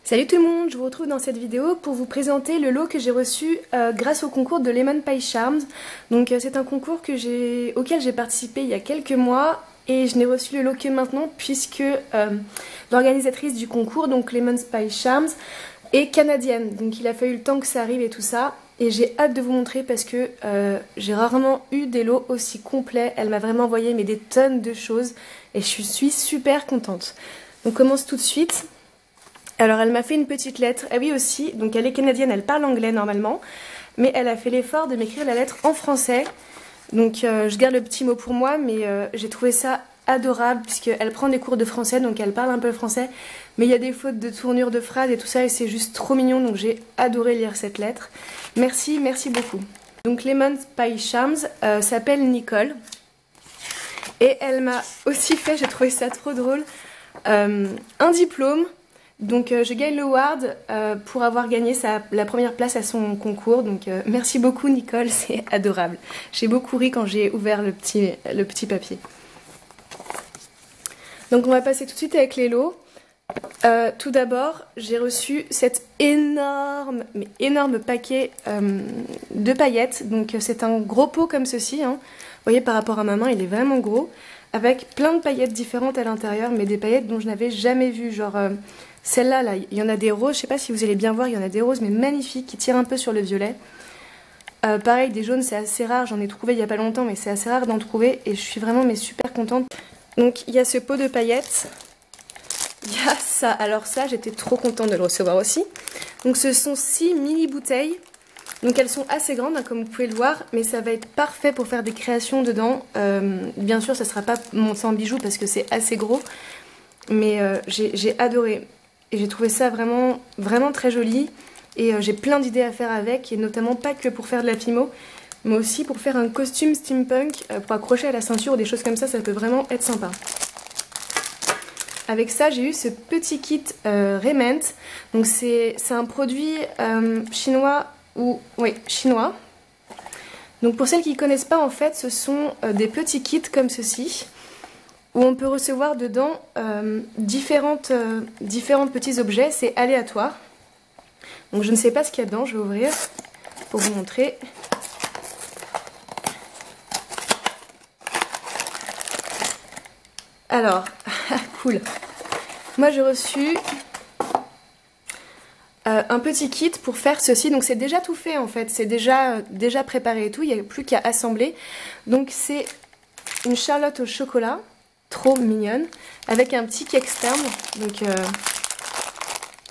Salut tout le monde, je vous retrouve dans cette vidéo pour vous présenter le lot que j'ai reçu grâce au concours de Lemon Pie Charms. Donc c'est un concours auquel j'ai participé il y a quelques mois et je n'ai reçu le lot que maintenant puisque l'organisatrice du concours, donc Lemon Pie Charms, est canadienne. Donc il a fallu le temps que ça arrive et tout ça. Et j'ai hâte de vous montrer parce que j'ai rarement eu des lots aussi complets. Elle m'a vraiment envoyé des tonnes de choses et je suis super contente. On commence tout de suite. Alors elle m'a fait une petite lettre, ah oui aussi, donc elle est canadienne, elle parle anglais normalement, mais elle a fait l'effort de m'écrire la lettre en français. Donc je garde le petit mot pour moi, mais j'ai trouvé ça adorable puisqu'elle prend des cours de français, donc elle parle un peu le français, mais il y a des fautes de tournure de phrases et tout ça et c'est juste trop mignon, donc j'ai adoré lire cette lettre. Merci, merci beaucoup. Donc Lemon Pie Charms s'appelle Nicole et elle m'a aussi fait, j'ai trouvé ça trop drôle, un diplôme. Donc je gagne le award pour avoir gagné la première place à son concours. Donc merci beaucoup Nicole, c'est adorable. J'ai beaucoup ri quand j'ai ouvert le petit papier. Donc on va passer tout de suite avec les lots. Tout d'abord, j'ai reçu cet énorme paquet de paillettes. Donc c'est un gros pot comme ceci, hein. Vous voyez par rapport à ma main, il est vraiment gros. Avec plein de paillettes différentes à l'intérieur, mais des paillettes dont je n'avais jamais vu. Genre celle-là, il y en a des roses, je sais pas si vous allez bien voir, il y en a des roses mais magnifiques qui tirent un peu sur le violet. Pareil, des jaunes, c'est assez rare, j'en ai trouvé il y a pas longtemps, mais c'est assez rare d'en trouver et je suis vraiment super contente. Donc il y a ce pot de paillettes, il y a ça, alors ça j'étais trop contente de le recevoir aussi. Donc ce sont 6 mini bouteilles. Donc elles sont assez grandes hein, comme vous pouvez le voir, mais ça va être parfait pour faire des créations dedans. Bien sûr ça ne sera pas monté en bijoux parce que c'est assez gros, mais j'ai adoré. Et j'ai trouvé ça vraiment très joli. Et j'ai plein d'idées à faire avec, et notamment pas que pour faire de la fimo, mais aussi pour faire un costume steampunk, pour accrocher à la ceinture ou des choses comme ça peut vraiment être sympa. Avec ça, j'ai eu ce petit kit Rement. Donc c'est un produit chinois. Chinois. Donc pour celles qui ne connaissent pas, en fait, ce sont des petits kits comme ceci, où on peut recevoir dedans différents petits objets, c'est aléatoire. Donc je ne sais pas ce qu'il y a dedans, je vais ouvrir pour vous montrer. Alors, cool. Moi j'ai reçu un petit kit pour faire ceci, donc c'est déjà tout fait en fait, c'est déjà préparé et tout, il n'y a plus qu'à assembler. Donc c'est une charlotte au chocolat, trop mignonne, avec un petit cake externe, donc vous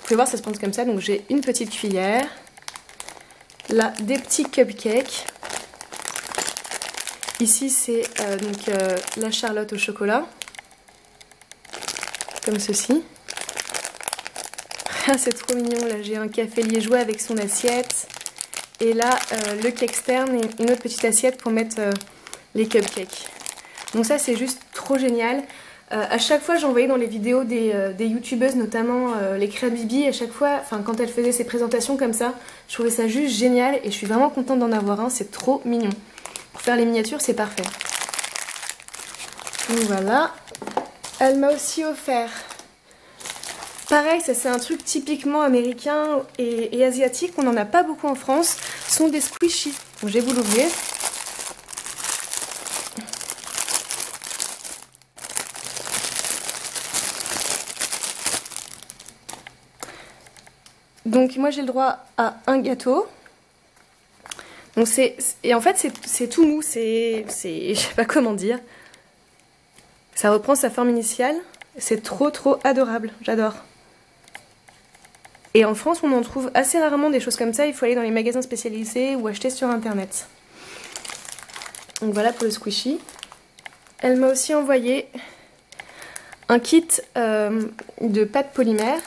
pouvez voir ça se pense comme ça, donc j'ai une petite cuillère, là des petits cupcakes, ici c'est la charlotte au chocolat, comme ceci. C'est trop mignon, là j'ai un café liégeois avec son assiette et là le cake externe et une autre petite assiette pour mettre les cupcakes. Donc ça c'est juste trop génial. À chaque fois j'envoyais dans les vidéos des youtubeuses, notamment les Créa Bibi, à chaque fois, quand elles faisaient ces présentations comme ça, je trouvais ça juste génial et je suis vraiment contente d'en avoir un, c'est trop mignon. Pour faire les miniatures c'est parfait. Donc voilà, elle m'a aussi offert, pareil, ça c'est un truc typiquement américain et asiatique, on n'en a pas beaucoup en France, ce sont des squishies. Donc je vais vous l'ouvrir. Donc moi j'ai le droit à un gâteau. Donc et en fait c'est tout mou, je sais pas comment dire. Ça reprend sa forme initiale, c'est trop adorable, j'adore. Et en France, on en trouve assez rarement des choses comme ça, il faut aller dans les magasins spécialisés ou acheter sur internet. Donc voilà pour le squishy. Elle m'a aussi envoyé un kit de pâte polymère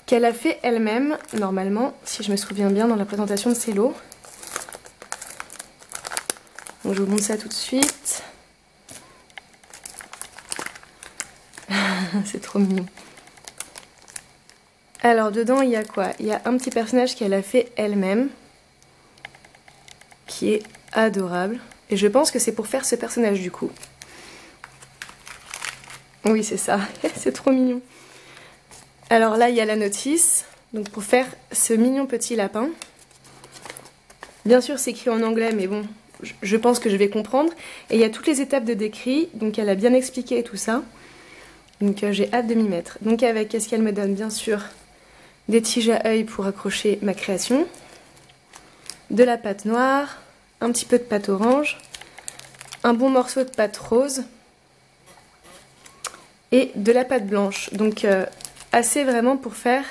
qu'elle a fait elle-même, normalement, si je me souviens bien dans la présentation de ses lots. Donc je vous montre ça tout de suite. C'est trop mignon. Alors dedans il y a quoi? Il y a un petit personnage qu'elle a fait elle-même, qui est adorable. Et je pense que c'est pour faire ce personnage du coup. Oui c'est ça, c'est trop mignon. Alors là, il y a la notice, donc pour faire ce mignon petit lapin. Bien sûr, c'est écrit en anglais, mais bon, je pense que je vais comprendre. Et il y a toutes les étapes de décrit, donc elle a bien expliqué tout ça. Donc j'ai hâte de m'y mettre. Donc avec, qu'est-ce qu'elle me donne? Bien sûr, des tiges à œil pour accrocher ma création, de la pâte noire, un petit peu de pâte orange, un bon morceau de pâte rose et de la pâte blanche. Donc assez vraiment pour faire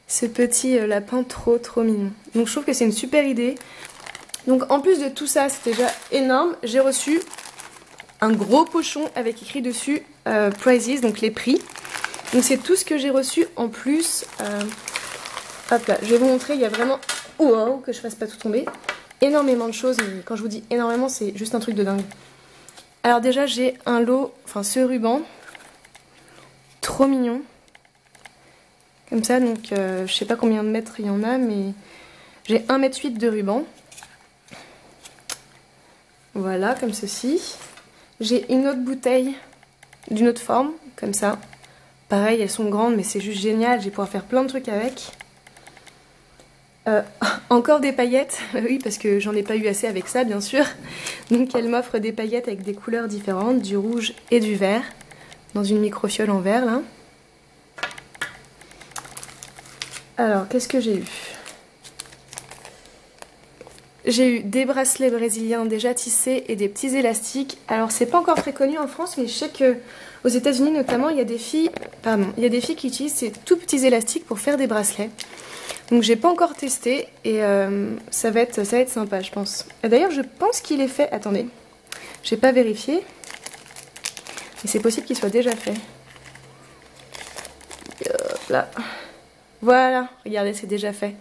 ce petit lapin trop mignon. Donc je trouve que c'est une super idée. Donc en plus de tout ça, c'est déjà énorme, j'ai reçu un gros pochon avec écrit dessus Prizes, donc les prix. Donc c'est tout ce que j'ai reçu en plus. Hop là, je vais vous montrer, il y a vraiment, wow, que je fasse pas tout tomber, énormément de choses, mais quand je vous dis énormément, c'est juste un truc de dingue. Alors déjà, j'ai un lot, enfin ce ruban, trop mignon. Comme ça, donc je sais pas combien de mètres il y en a, mais j'ai 1,8 m de ruban. Voilà, comme ceci. J'ai une autre bouteille d'une autre forme, comme ça. Pareil, elles sont grandes, mais c'est juste génial, je vais pouvoir faire plein de trucs avec. Encore des paillettes, oui, parce que j'en ai pas eu assez avec ça, bien sûr. Donc elle m'offre des paillettes avec des couleurs différentes, du rouge et du vert, dans une microfiole en verre, là. Alors, qu'est-ce que j'ai eu? J'ai eu des bracelets brésiliens déjà tissés et des petits élastiques. Alors, c'est pas encore très connu en France, mais je sais que aux États-Unis notamment, il y a des filles, qui utilisent ces tout petits élastiques pour faire des bracelets. Donc, j'ai pas encore testé et ça va être sympa, je pense. D'ailleurs, je pense qu'il est fait. Attendez, j'ai pas vérifié, mais c'est possible qu'il soit déjà fait. Hop là. Voilà, regardez, c'est déjà fait.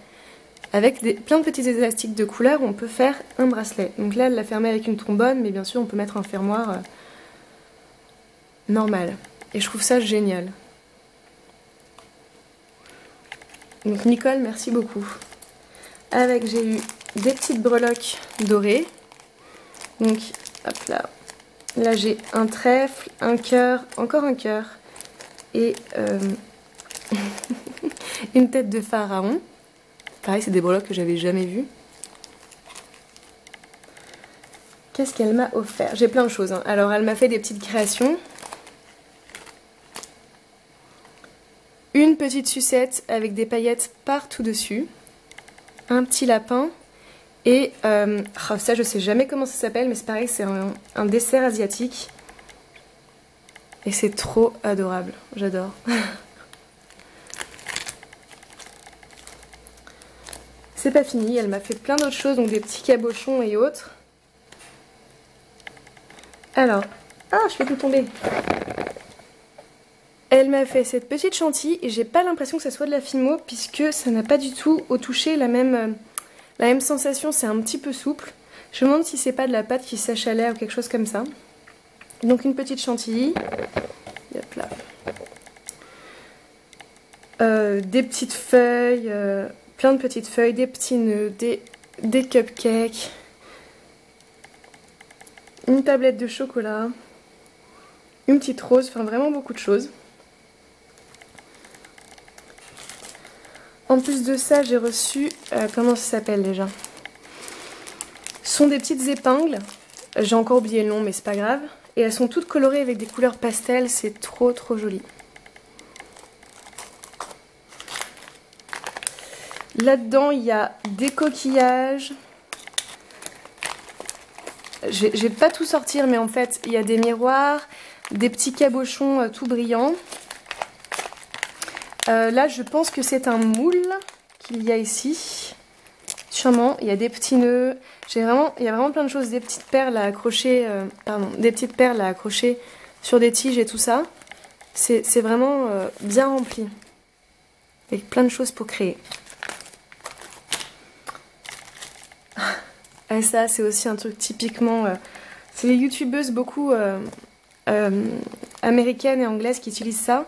Avec plein de petits élastiques de couleur, on peut faire un bracelet. Donc là, elle l'a fermé avec une trombone, mais bien sûr, on peut mettre un fermoir normal. Et je trouve ça génial. Donc Nicole, merci beaucoup. Avec, j'ai eu des petites breloques dorées. Donc, hop là. Là, j'ai un trèfle, un cœur, encore un cœur. Et une tête de pharaon. Pareil, c'est des breloques que j'avais jamais vues. Qu'est-ce qu'elle m'a offert? J'ai plein de choses, hein. Alors, elle m'a fait des petites créations. Une petite sucette avec des paillettes partout dessus. Un petit lapin. Et oh, ça, je sais jamais comment ça s'appelle, mais c'est pareil, c'est un dessert asiatique. Et c'est trop adorable. J'adore. C'est pas fini, elle m'a fait plein d'autres choses, donc des petits cabochons et autres. Alors, ah, je fais tout tomber. Elle m'a fait cette petite chantilly et j'ai pas l'impression que ça soit de la Fimo puisque ça n'a pas du tout au toucher la même sensation, c'est un petit peu souple. Je me demande si c'est pas de la pâte qui sèche à l'air ou quelque chose comme ça. Donc une petite chantilly. Hop là. Des petites feuilles. Plein de petites feuilles, des petits nœuds, des cupcakes, une tablette de chocolat, une petite rose, enfin vraiment beaucoup de choses. En plus de ça, j'ai reçu, comment ça s'appelle déjà? Ce sont des petites épingles, j'ai encore oublié le nom mais c'est pas grave. Et elles sont toutes colorées avec des couleurs pastel, c'est trop joli. Là-dedans, il y a des coquillages. Je vais pas tout sortir, mais en fait, il y a des miroirs, des petits cabochons tout brillants. Là, je pense que c'est un moule qu'il y a ici. Sûrement, il y a des petits nœuds. Il y a vraiment plein de choses, des petites perles à accrocher, sur des tiges et tout ça. C'est vraiment bien rempli. Avec plein de choses pour créer. Et ça, c'est aussi un truc typiquement... c'est les youtubeuses beaucoup américaines et anglaises qui utilisent ça.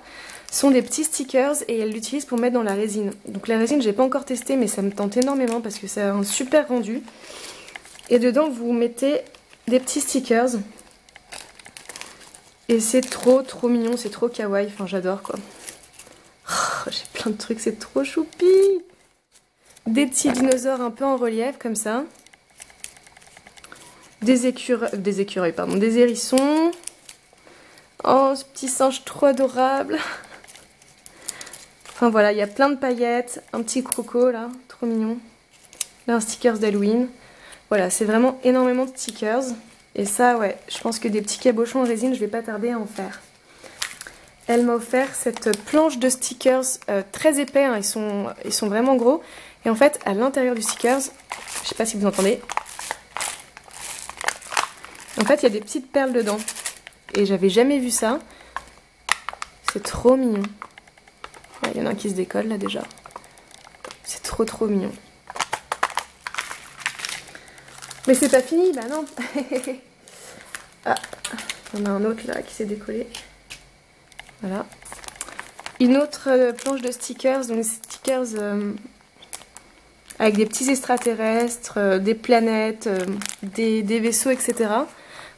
Ce sont des petits stickers et elles l'utilisent pour mettre dans la résine. Donc la résine, j'ai pas encore testé, mais ça me tente énormément parce que ça a un super rendu. Et dedans, vous mettez des petits stickers. Et c'est trop mignon, c'est trop kawaii. Enfin, j'adore quoi. Oh, j'ai plein de trucs, c'est trop choupi. Des petits dinosaures un peu en relief comme ça. Des écureuils, pardon, des hérissons. Oh, ce petit singe trop adorable. Enfin voilà, il y a plein de paillettes, un petit croco là, trop mignon. Là, un stickers d'Halloween. Voilà, c'est vraiment énormément de stickers. Et ça, ouais, je pense que des petits cabochons en résine, je vais pas tarder à en faire. Elle m'a offert cette planche de stickers très épais, hein, ils sont vraiment gros. Et en fait, à l'intérieur du stickers, je sais pas si vous entendez, en fait, il y a des petites perles dedans. Et j'avais jamais vu ça. C'est trop mignon. Il y en a un qui se décolle là déjà. C'est trop mignon. Mais c'est pas fini, bah non. Ah, il y en a un autre là qui s'est décollé. Voilà. Une autre planche de stickers, donc stickers avec des petits extraterrestres, des planètes, des vaisseaux, etc.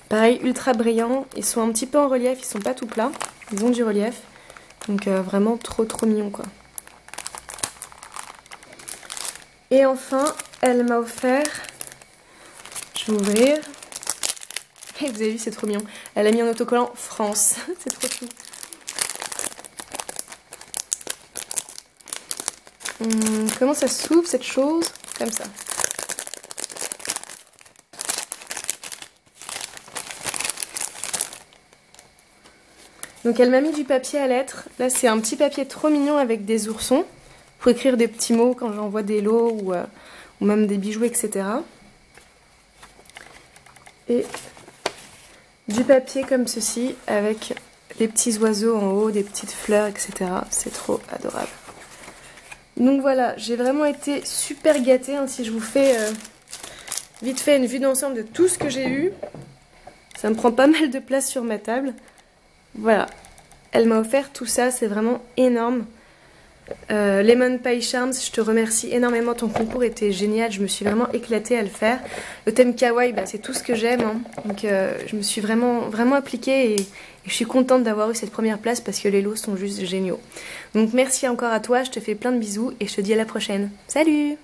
Pareil, ultra brillants. Ils sont un petit peu en relief, ils sont pas tout plats. Ils ont du relief. Donc vraiment trop mignon quoi. Et enfin, elle m'a offert... Je vais ouvrir. Et vous avez vu, c'est trop mignon. Elle a mis un autocollant France. C'est trop chou. Comment ça s'ouvre cette chose? Comme ça. Donc elle m'a mis du papier à lettres. Là c'est un petit papier trop mignon avec des oursons. Pour écrire des petits mots quand j'envoie des lots ou même des bijoux, etc. Et du papier comme ceci avec les petits oiseaux en haut, des petites fleurs, etc. C'est trop adorable. Donc voilà, j'ai vraiment été super gâtée, hein, si je vous fais vite fait une vue d'ensemble de tout ce que j'ai eu. Ça me prend pas mal de place sur ma table. Voilà, elle m'a offert tout ça, c'est vraiment énorme. Lemon Pie Charms, je te remercie énormément, ton concours était génial, je me suis vraiment éclatée à le faire. Le thème kawaii, bah, c'est tout ce que j'aime, hein. Donc je me suis vraiment appliquée et je suis contente d'avoir eu cette première place parce que les lots sont juste géniaux. Donc merci encore à toi, je te fais plein de bisous et je te dis à la prochaine. Salut!